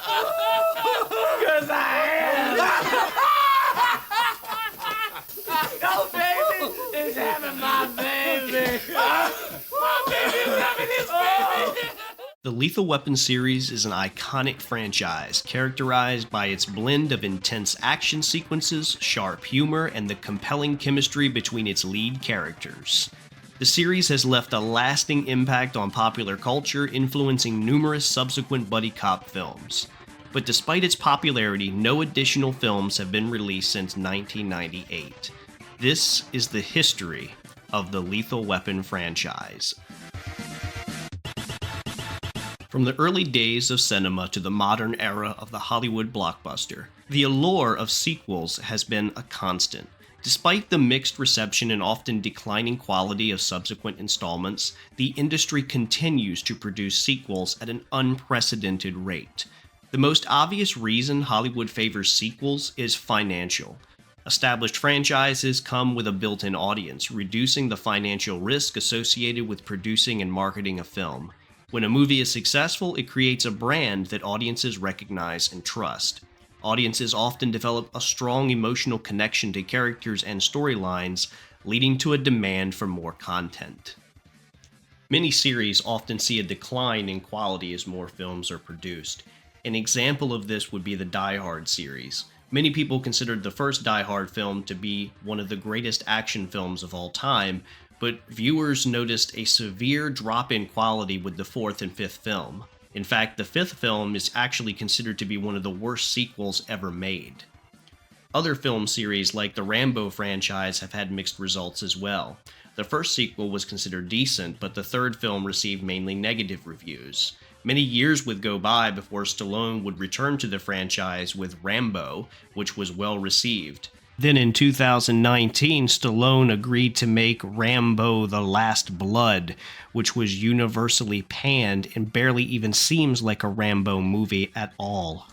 Cause I am. Yo, baby is having my baby. My baby is having his baby. The Lethal Weapon series is an iconic franchise characterized by its blend of intense action sequences, sharp humor, and the compelling chemistry between its lead characters. The series has left a lasting impact on popular culture, influencing numerous subsequent buddy cop films. But despite its popularity, no additional films have been released since 1998. This is the history of the Lethal Weapon franchise. From the early days of cinema to the modern era of the Hollywood blockbuster, the allure of sequels has been a constant. Despite the mixed reception and often declining quality of subsequent installments, the industry continues to produce sequels at an unprecedented rate. The most obvious reason Hollywood favors sequels is financial. Established franchises come with a built-in audience, reducing the financial risk associated with producing and marketing a film. When a movie is successful, it creates a brand that audiences recognize and trust. Audiences often develop a strong emotional connection to characters and storylines, leading to a demand for more content. Many series often see a decline in quality as more films are produced. An example of this would be the Die Hard series. Many people considered the first Die Hard film to be one of the greatest action films of all time, but viewers noticed a severe drop in quality with the fourth and fifth film. In fact, the fifth film is actually considered to be one of the worst sequels ever made. Other film series like the Rambo franchise have had mixed results as well. The first sequel was considered decent, but the third film received mainly negative reviews. Many years would go by before Stallone would return to the franchise with Rambo, which was well received. Then in 2019, Stallone agreed to make Rambo: The Last Blood, which was universally panned and barely even seems like a Rambo movie at all.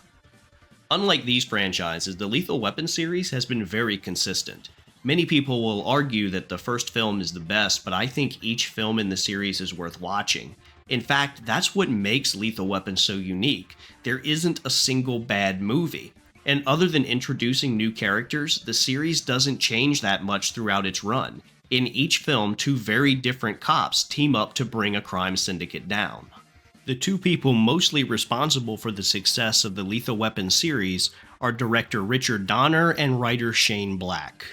Unlike these franchises, the Lethal Weapon series has been very consistent. Many people will argue that the first film is the best, but I think each film in the series is worth watching. In fact, that's what makes Lethal Weapon so unique. There isn't a single bad movie. And other than introducing new characters, the series doesn't change that much throughout its run. In each film, two very different cops team up to bring a crime syndicate down. The two people mostly responsible for the success of the Lethal Weapon series are director Richard Donner and writer Shane Black.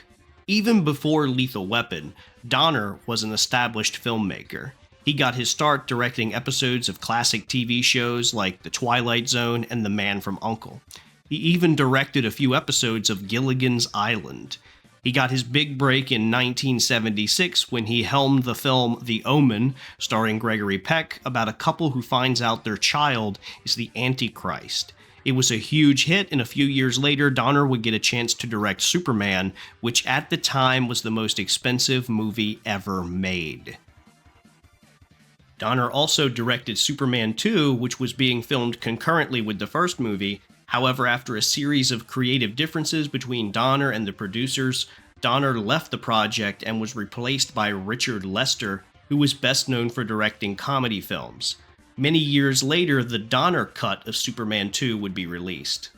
Even before Lethal Weapon, Donner was an established filmmaker. He got his start directing episodes of classic TV shows like The Twilight Zone and The Man from U.N.C.L.E. He even directed a few episodes of Gilligan's Island. He got his big break in 1976 when he helmed the film The Omen, starring Gregory Peck, about a couple who finds out their child is the Antichrist. It was a huge hit, and a few years later, Donner would get a chance to direct Superman, which at the time was the most expensive movie ever made. Donner also directed Superman 2, which was being filmed concurrently with the first movie. However, after a series of creative differences between Donner and the producers, Donner left the project and was replaced by Richard Lester, who was best known for directing comedy films. Many years later, the Donner cut of Superman 2 would be released.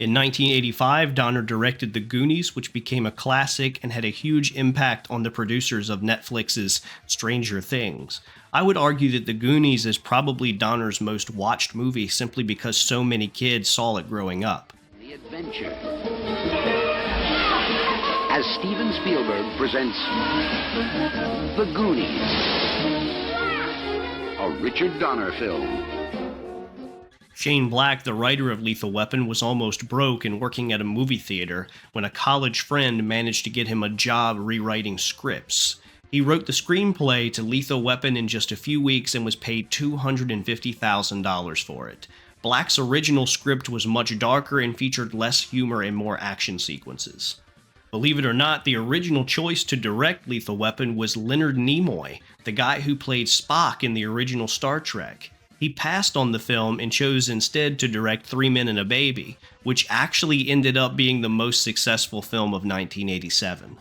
In 1985, Donner directed The Goonies, which became a classic and had a huge impact on the producers of Netflix's Stranger Things. I would argue that The Goonies is probably Donner's most watched movie simply because so many kids saw it growing up. The adventure. As Steven Spielberg presents The Goonies, a Richard Donner film. Shane Black, the writer of Lethal Weapon, was almost broke and working at a movie theater when a college friend managed to get him a job rewriting scripts. He wrote the screenplay to Lethal Weapon in just a few weeks and was paid $250,000 for it. Black's original script was much darker and featured less humor and more action sequences. Believe it or not, the original choice to direct Lethal Weapon was Leonard Nimoy, the guy who played Spock in the original Star Trek. He passed on the film and chose instead to direct Three Men and a Baby, which actually ended up being the most successful film of 1987.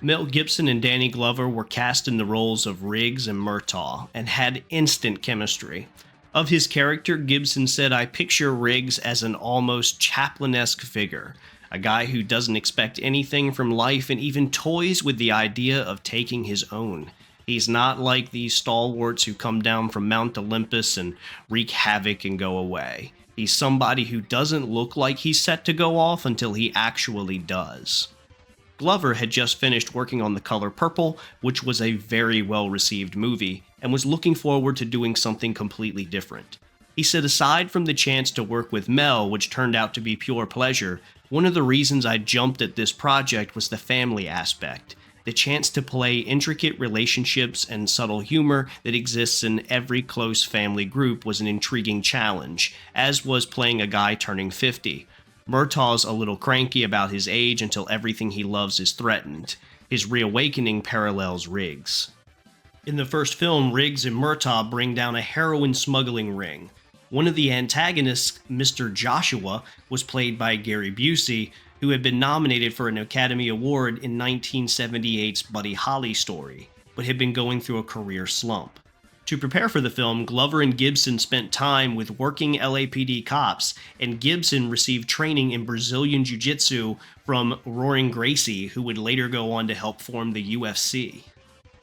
Mel Gibson and Danny Glover were cast in the roles of Riggs and Murtaugh and had instant chemistry. Of his character, Gibson said, "I picture Riggs as an almost Chaplin-esque figure, a guy who doesn't expect anything from life and even toys with the idea of taking his own. He's not like these stalwarts who come down from Mount Olympus and wreak havoc and go away. He's somebody who doesn't look like he's set to go off until he actually does." Glover had just finished working on The Color Purple, which was a very well-received movie, and was looking forward to doing something completely different. He said, "Aside from the chance to work with Mel, which turned out to be pure pleasure, one of the reasons I jumped at this project was the family aspect. The chance to play intricate relationships and subtle humor that exists in every close family group was an intriguing challenge, as was playing a guy turning 50. Murtaugh's a little cranky about his age until everything he loves is threatened. His reawakening parallels Riggs." In the first film, Riggs and Murtaugh bring down a heroin smuggling ring. One of the antagonists, Mr. Joshua, was played by Gary Busey, who had been nominated for an Academy Award in 1978's Buddy Holly story, but had been going through a career slump. To prepare for the film, Glover and Gibson spent time with working LAPD cops, and Gibson received training in Brazilian Jiu-Jitsu from Roaring Gracie, who would later go on to help form the UFC.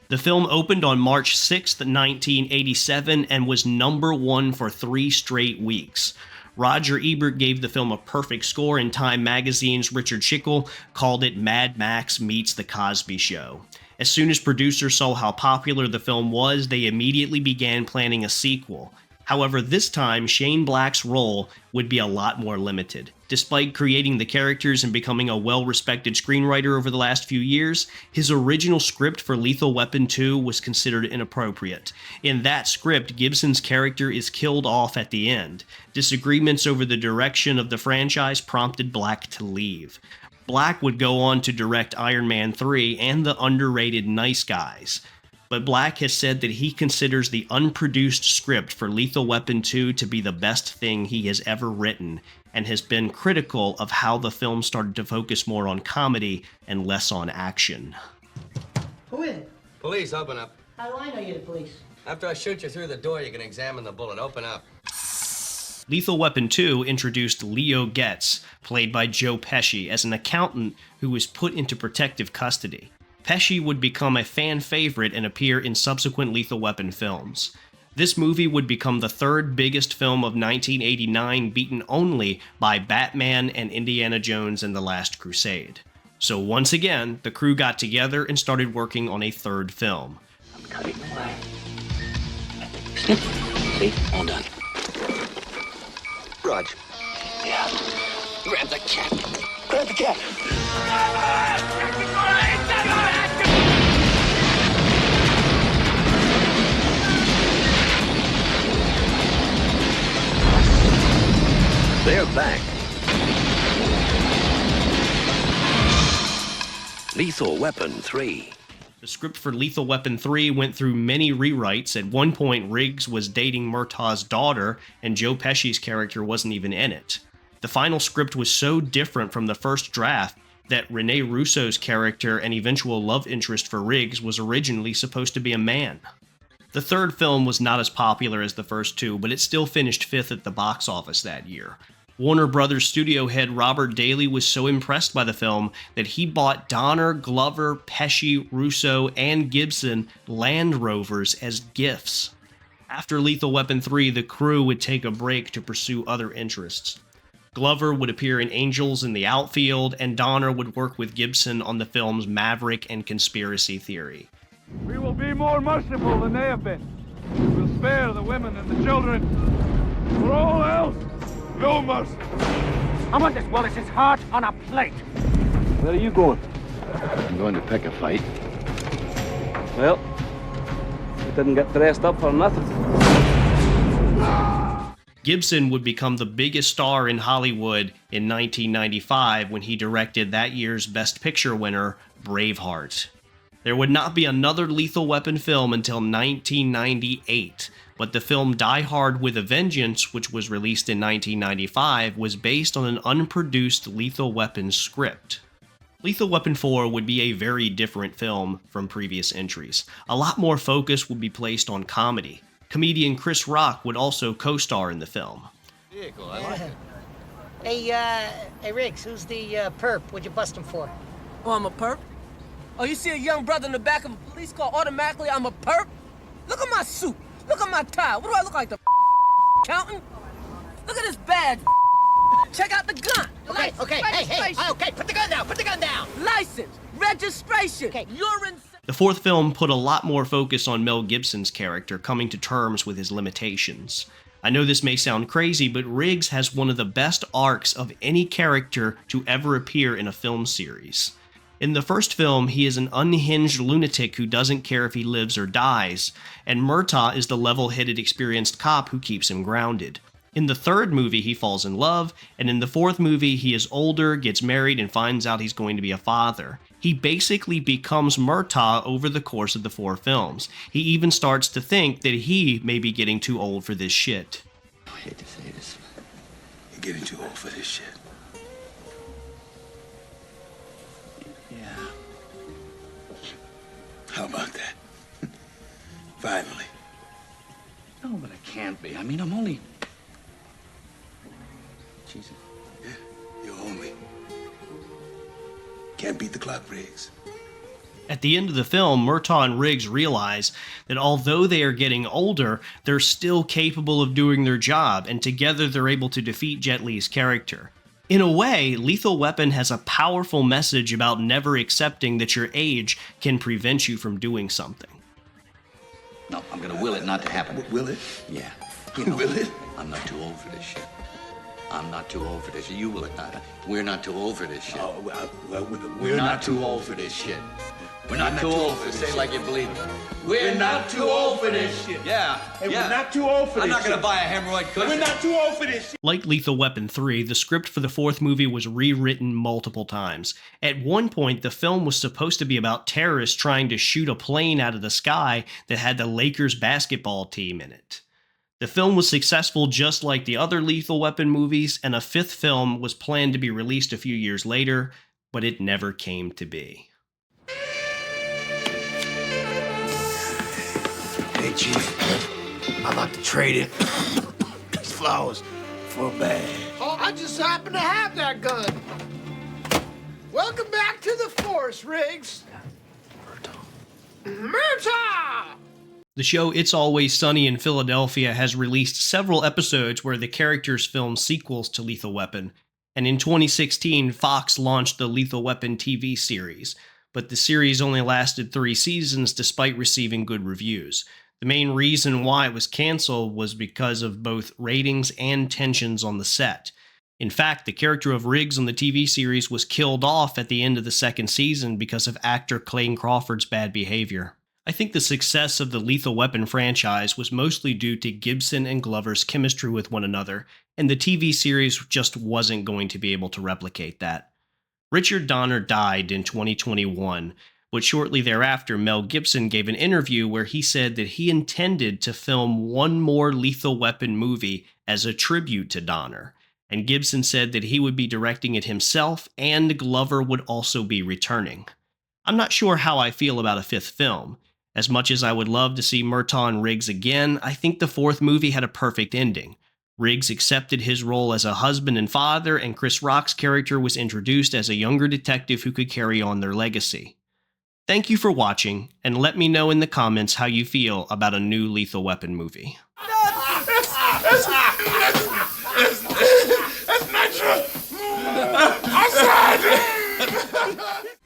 The film opened on March 6, 1987, and was #1 for 3 straight weeks. Roger Ebert gave the film a perfect score, and Time Magazine's Richard Schickel called it Mad Max meets The Cosby Show. As soon as producers saw how popular the film was, they immediately began planning a sequel. However, this time, Shane Black's role would be a lot more limited. Despite creating the characters and becoming a well-respected screenwriter over the last few years, his original script for Lethal Weapon 2 was considered inappropriate. In that script, Gibson's character is killed off at the end. Disagreements over the direction of the franchise prompted Black to leave. Black would go on to direct Iron Man 3 and the underrated Nice Guys. But Black has said that he considers the unproduced script for Lethal Weapon 2 to be the best thing he has ever written, and has been critical of how the film started to focus more on comedy and less on action. Who is it? Police, open up. How do I know you're the police? After I shoot you through the door, you can examine the bullet. Open up. Lethal Weapon 2 introduced Leo Getz, played by Joe Pesci, as an accountant who was put into protective custody. Pesci would become a fan favorite and appear in subsequent Lethal Weapon films. This movie would become the third biggest film of 1989, beaten only by Batman and Indiana Jones and the Last Crusade. So once again, the crew got together and started working on a third film. I'm cutting away. Snip. See? All done. Rog. Yeah. Grab the cat. Grab the cat. They're back. Lethal Weapon 3. The script for Lethal Weapon 3 went through many rewrites. At one point, Riggs was dating Murtaugh's daughter, and Joe Pesci's character wasn't even in it. The final script was so different from the first draft that Rene Russo's character and eventual love interest for Riggs was originally supposed to be a man. The third film was not as popular as the first two, but it still finished 5th at the box office that year. Warner Brothers studio head Robert Daly was so impressed by the film that he bought Donner, Glover, Pesci, Russo, and Gibson Land Rovers as gifts. After Lethal Weapon 3, the crew would take a break to pursue other interests. Glover would appear in Angels in the Outfield, and Donner would work with Gibson on the films Maverick and Conspiracy Theory. We will be more merciful than they have been. We'll spare the women and the children. For all else, no mercy. I want this Wallace's heart on a plate. Where are you going? I'm going to pick a fight. Well, we didn't get dressed up for nothing. Gibson would become the biggest star in Hollywood in 1995 when he directed that year's Best Picture winner, Braveheart. There would not be another Lethal Weapon film until 1998, but the film Die Hard with a Vengeance, which was released in 1995, was based on an unproduced Lethal Weapon script. Lethal Weapon 4 would be a very different film from previous entries. A lot more focus would be placed on comedy. Comedian Chris Rock would also co-star in the film. Vehicle, I like it. Hey, Riggs, who's the perp? What'd you bust him for? Oh, I'm a perp? Oh, you see a young brother in the back of a police car, automatically I'm a perp? Look at my suit. Look at my tie. What do I look like, the accountant? Look at this badge. Check out the gun. Okay, hey, put the gun down, License, registration, Okay. urine. The fourth film put a lot more focus on Mel Gibson's character coming to terms with his limitations. I know this may sound crazy, but Riggs has one of the best arcs of any character to ever appear in a film series. In the first film, he is an unhinged lunatic who doesn't care if he lives or dies, and Murtaugh is the level-headed, experienced cop who keeps him grounded. In the third movie, he falls in love, and in the fourth movie, he is older, gets married, and finds out he's going to be a father. He basically becomes Murtaugh over the course of the 4 films. He even starts to think that he may be getting too old for this shit. I hate to say this. You're getting too old for this shit. Yeah. How about that? Finally. No, but I can't be. I mean, I'm only... Jesus. Yeah, you owe me. Can't beat the clock, Riggs. At the end of the film, Murtaugh and Riggs realize that although they are getting older, they're still capable of doing their job, and together they're able to defeat Jet Li's character. In a way, Lethal Weapon has a powerful message about never accepting that your age can prevent you from doing something. No, I'm gonna will it not to happen. Will it? Yeah. You know, Will it? I'm not too old for this shit. I'm not too old for this. You will it not. We're not too old for this shit. Oh, well, We're not too old for this shit. We're not too old for this Say shit. like you believe it. We're not too old for this shit. Yeah, Hey, yeah. we're not too old for I'm this not gonna shit. buy a hemorrhoid cushion. We're not too old for this shit. Like Lethal Weapon 3, the script for the fourth movie was rewritten multiple times. At one point, the film was supposed to be about terrorists trying to shoot a plane out of the sky that had the Lakers basketball team in it. The film was successful just like the other Lethal Weapon movies, and a fifth film was planned to be released a few years later, but it never came to be. Hey, Chief. I'd like to trade in these flowers for a bag. Oh, I just happen to have that gun. Welcome back to the force, Riggs. Murtaugh! The show It's Always Sunny in Philadelphia has released several episodes where the characters film sequels to Lethal Weapon, and in 2016, Fox launched the Lethal Weapon TV series, but the series only lasted 3 seasons despite receiving good reviews. The main reason why it was canceled was because of both ratings and tensions on the set. In fact, the character of Riggs on the TV series was killed off at the end of the second season because of actor Clayne Crawford's bad behavior. I think the success of the Lethal Weapon franchise was mostly due to Gibson and Glover's chemistry with one another, and the TV series just wasn't going to be able to replicate that. Richard Donner died in 2021, but shortly thereafter, Mel Gibson gave an interview where he said that he intended to film one more Lethal Weapon movie as a tribute to Donner, and Gibson said that he would be directing it himself and Glover would also be returning. I'm not sure how I feel about a fifth film. As much as I would love to see Murtaugh and Riggs again, I think the fourth movie had a perfect ending. Riggs accepted his role as a husband and father, and Chris Rock's character was introduced as a younger detective who could carry on their legacy. Thank you for watching, and let me know in the comments how you feel about a new Lethal Weapon movie. That's not true. I said